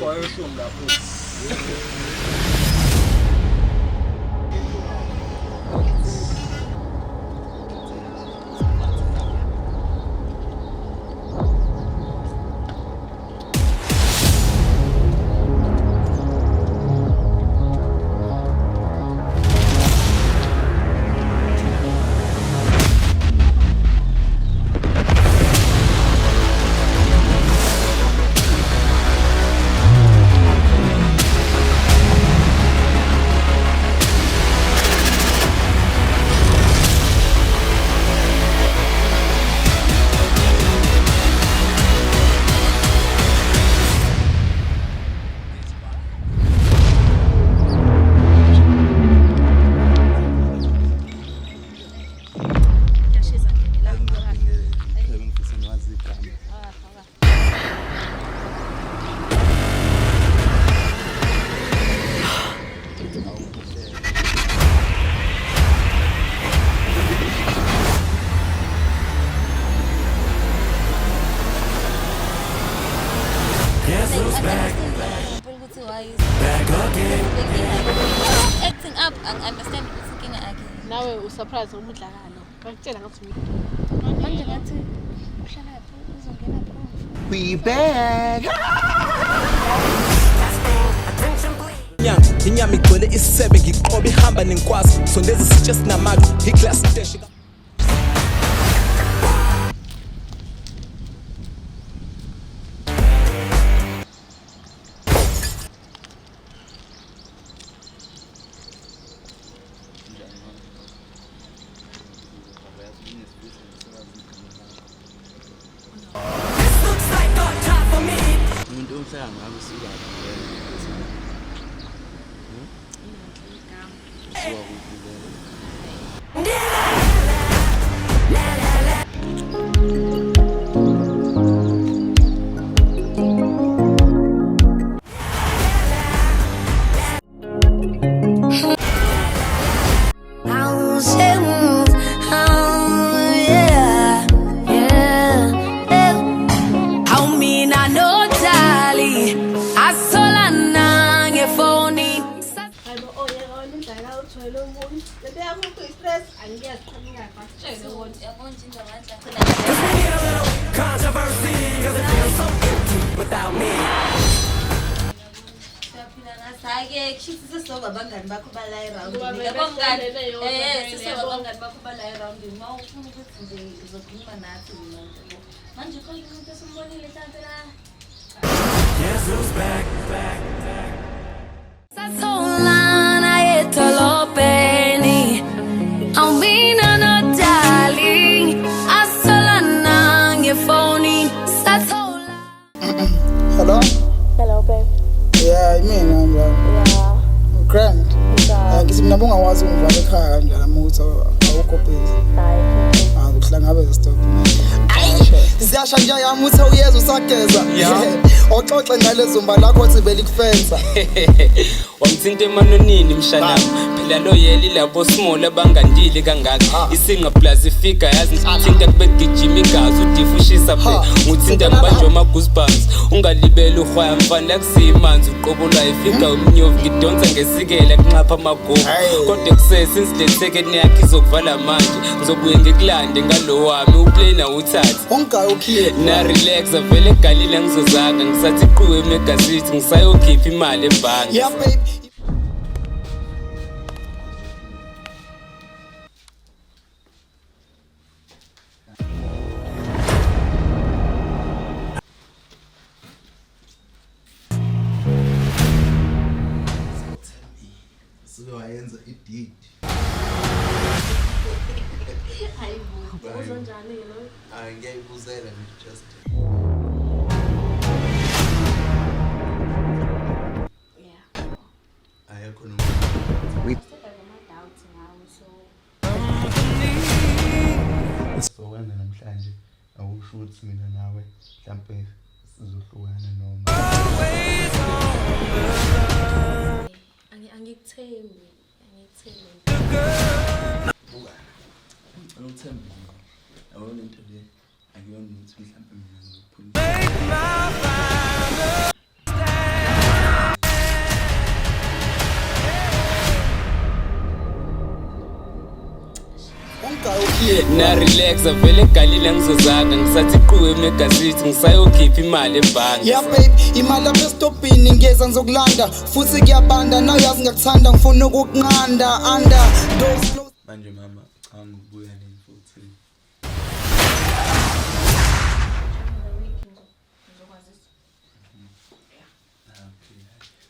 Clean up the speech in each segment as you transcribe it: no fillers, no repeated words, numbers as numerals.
wayeshumi lapho. Acting up, I understand ukuthi akhe. Nawe usurprise umudlakalo. Bakutshela ngathi manje ngathi uhlala lapho uzongena pho. We back. Inyama igcwele isebe ngiqoba ihamba nenkwazi sondeza isitshe sinamaqu iclass dash Umuntu omhlanga ngabe sika. Hayi ke sisoba abangani bakho bala around. Ngiyabongani. Sisoba abangani bakho bala around. Mawufuna ukuthi nje uzokhuluma nathi manje. Manje khona umuntu esimbonile hlanze la. Guess who's back. Satolana etolopeni Aumina no darling Asolana ngefoni Satola Hello? Hello babe. Yeah, I'm Yeah. Grand. Ngithi mina bungawazi ungivale ekhaya kanjani ukuthi awukho busy. Hayi. Ukuhlangabeza stop. Siyasha nje yami uthe uyeza usageza. Oxoxe ngalezo mba lakho othi belikufenza. Wamthinta emanonini mshanami phela lo yeli labo small abangandile kangaka isinga plus ifika yazi ngithinta kube gijima igazi udifushisa phela nguthinta ngibanjwe ama goosebumps ungalibele uhwaya mfana kusimanzi uqobula ifika umnyovu ngidonsa ngesikela kunqapha amagogo kodwa kusese since the second yakhe izokuvala manje ngizobuye ngikulande ngalo wami uplay na uthathe Ongayi ukhiye. na relax avele egalile ngizozaka ngisathi iquwe emegazini ngisayokhipha imali ebhanki. Yeah babe. Wayenza i-deed. Hayibo. Uzonjani lo? Ngiyayibuzela just. Yeah. Ayekho Sokwenza namhlanje awusho ukuthi mina nawe mhlambe sizohlukana noma Angikuthembi. ngicela uthembe awona into le akuyona ukuthi mhlambe mina ngizophula na relax vele egalile ngizozaka ngisathi iquwe emegazini ngisayokhipha imali ebhanki. Yeah babe, imali lapha estopini ngiyeza ngizokulanda futhi kuyabanda nawe yazi ngiyakuthanda ngifuna ukukunqanda under those close. Manje mama cha ngibuya nini futhi.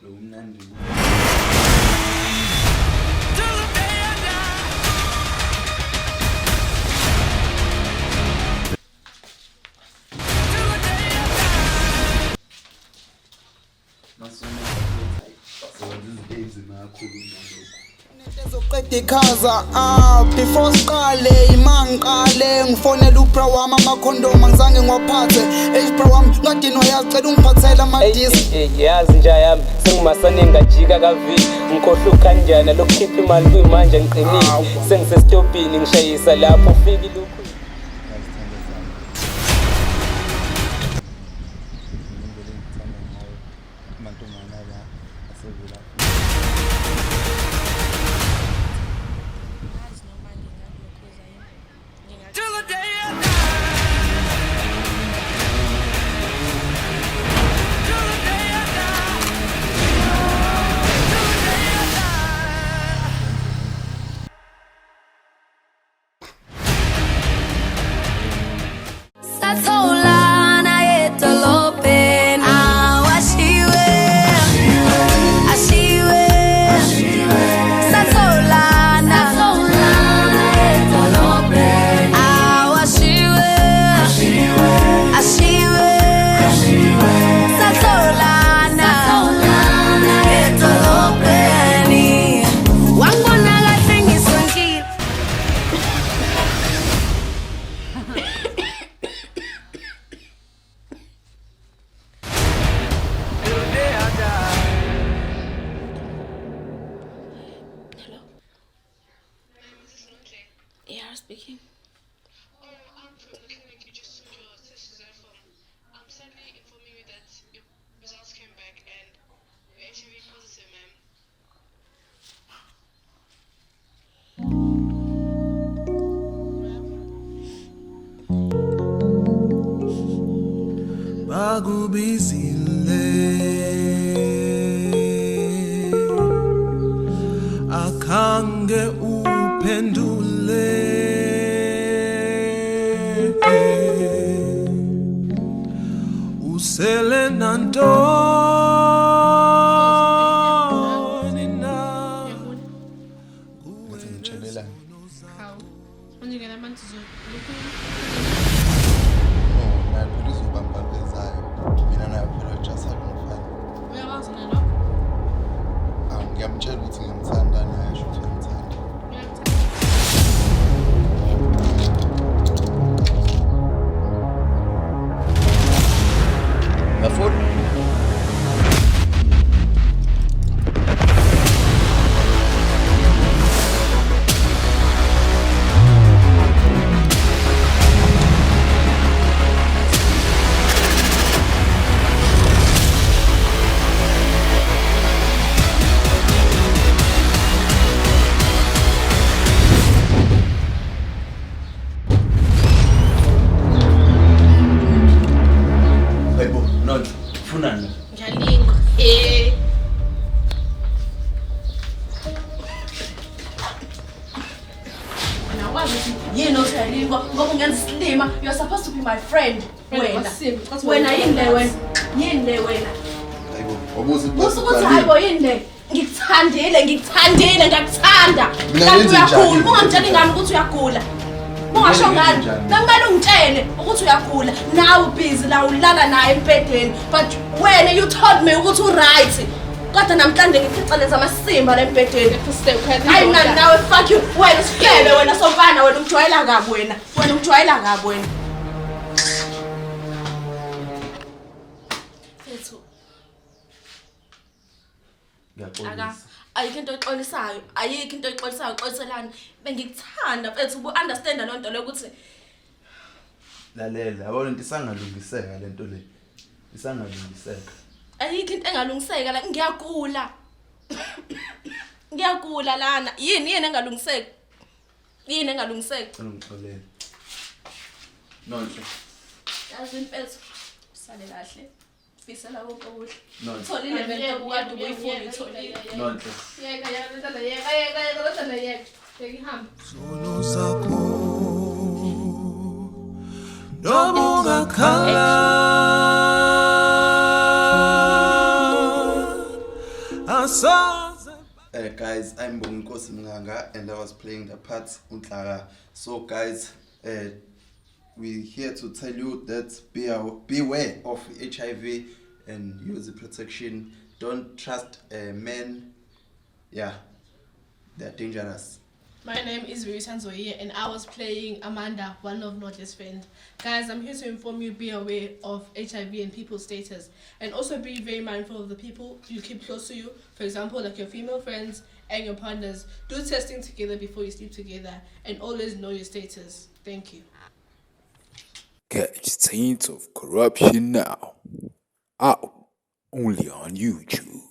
Lo mnandi. Ezoqeda ikhaza before siqale imangiqale ngifonela ubra wami amakhondoma ngizange ngiwaphathe bra wami ngadini wayacela ungiphathela amadisi yazi nje yami sengimasane ngajika kavili ngikhohla kanjani lokukhipha imali kuyimanje ngiqinile sengisestopini ngishayisa lapho ufika lokhu. Speaking. I'm from the clinic. You just took your test result from. I'm sadly informing you that your results came back and you're HIV positive, ma'am. Bakubizile akhange uphendule usele nantoni na Ngathi ngitshelelani. How? Manje ngena manje Nayo police ubamba bezayo. Mina nayo apologize alungifani. uyakwazi nalo? Ngiyamtshela ukuthi ngiyamthanda naye asho ukuthi ngiyamthanda. Bafuna Ngiyalinga. Wena wazi ukuthi yini osayalingwa ngoba ungenza isilima. You're supposed to be my friend. Wena yini le wena? Yini le wena? hayibo wabuza Usukuthi hayibo yini le? Ngikuthandile ngiyakuthanda. Mina ngenze njani? Uyagula. Ungangitsheli ngani ukuthi uyagula. Ungasho ngani? Nakumele ungitshele ukuthi uyagula. Now busy la ulala naye empedeni. But wena you told me ukuthi u-right. Kodwa namhlanje ngificeleza amasimba la empedeni. Hayi nani nawe fuck you. Wena usikele wena somfana wena ungijwayela kabi wena. Wena ungijwayela kabi wena. Fethu. Ngiyaxolisa. Ayikho into exolisayo. Ayikho into exolisayo. Xoliselani. Bengikuthanda fethu ubu-understand lo nto lokuthi Lalela yabona into isangalungiseka lento le. Isangalungiseka. ayikho into engalungiseka la ngiyagula. Ngiyagula lana. Yini engalungiseka? yini engalungiseki Ngixolele. Nonhle. yazi impethu sale kahle fisela konke okuhle Nonhle. utholile vele ukade ubuyifuna uyitholile Nonhle. yeka Zono zakho nobungakhala asaze Guys, I'm Bonginkosi Mnganga and I was playing the part Untlaka. So guys, we're here to tell you that beware of HIV and use the protection. Don't trust men. Yeah, they're dangerous. My name is Vivian Zoye and I was playing Amanda, one of Notle's friends. Guys, I'm here to inform you, be aware of HIV and people's status. And also be very mindful of the people you keep close to you. For example, like your female friends and your partners. Do testing together before you sleep together. And always know your status. Thank you. Catch Saints of Corruption now. Out only on YouTube.